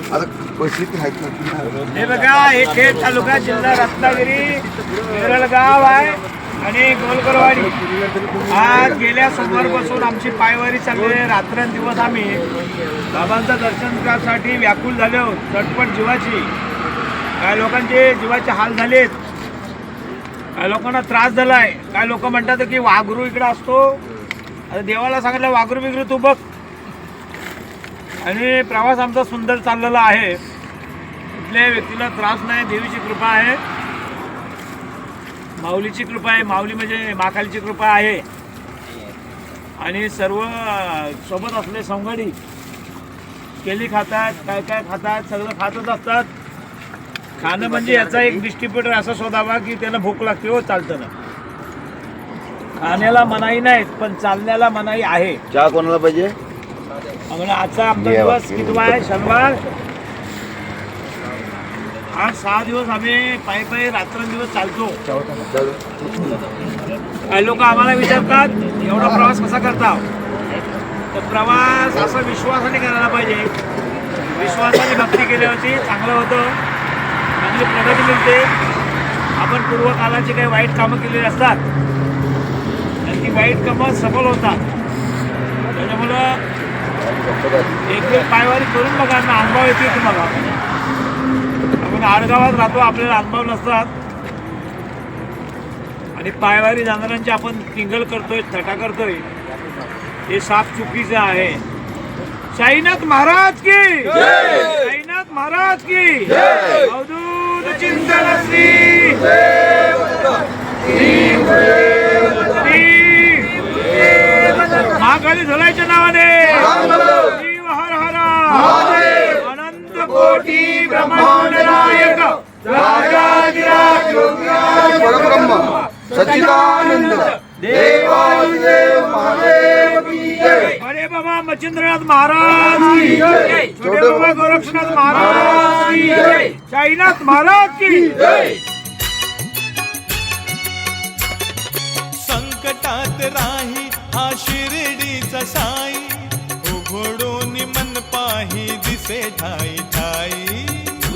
हे बघा, हे खेड तालुका जिल्हा रत्नागिरी केरळगाव आहे आणि गोलकरवाडी. आज गेल्या सोमवारपासून आमची पायवारी चालली आहे. रात्रंदिवस आम्ही बाबांचं दर्शन करण्यासाठी व्याकुळ झालो, चटपट जीवाची. काय लोकांचे जीवाचे हाल झालेत, काय लोकांना त्रास झालाय. काय लोक म्हणतात की वाघरू इकडे असतो. आता देवाला सांगितलं वाघरू बिघरू तू बघ. आणि प्रवास आमचा सुंदर चाललेला आहे. कुठल्याही व्यक्तीला त्रास नाही. देवीची कृपा आहे, माऊलीची कृपा आहे. माऊली म्हणजे महाकालीची कृपा आहे. आणि सर्व सोबत असले संगडी केली खातात, काय काय खातात, सगळं खातच असतात. खाणं म्हणजे याचा एक डिस्ट्रीब्युटर असा शोधावा की त्याला भूक लागते. हो चालतं ना, खाण्याला मनाई नाही पण चालण्याला मनाई आहे. चहा कोणाला पाहिजे? आम्हाला आजचा आमचा दिवस कितवा आहे? शनिवार. आज 6 दिवस आम्ही पायी पायी रात्रंदिवस चालतो. काही लोक आम्हाला विचारतात एवढा प्रवास कसा करता. तर प्रवास असा विश्वासाने करायला पाहिजे. विश्वासाने भक्ती केल्यावरती चांगलं होतं, चांगली प्रगती मिळते. आपण पूर्वकालाची काही वाईट कामं केलेली असतात आणि ती वाईट कामं सफल होतात. त्याच्यामुळं एक पायवारी करून बघा ना, अनुभव येते तुम्हाला. आपण आडगावात राहतो, आपल्याला अनुभव नसतात. आणि पायवारी जाणाऱ्यांची आपण टिंगल करतोय, थटा करतोय, हे साफ चुकीचं आहे. साईनाथ महाराज की जय, साईनाथ महाराज की जय. अवधूत चिंतन श्री महाकाली झोलायच्या नावाने शिव हर हर अनंत कोटी ब्रह्मांड नायक राजाधिराज योगीराज परब्रह्म सच्चिदानंद देवादिदेव महादेव की जय. बड़े बाबा मच्छिंद्रनाथ महाराज की जय, छोटे बाबा गोरक्षनाथ महाराज की जय, साईनाथ महाराज की जय. संकटात राही हा शिर्डीचा साई, उघडून मन पाही दिसे ठाई ठाई.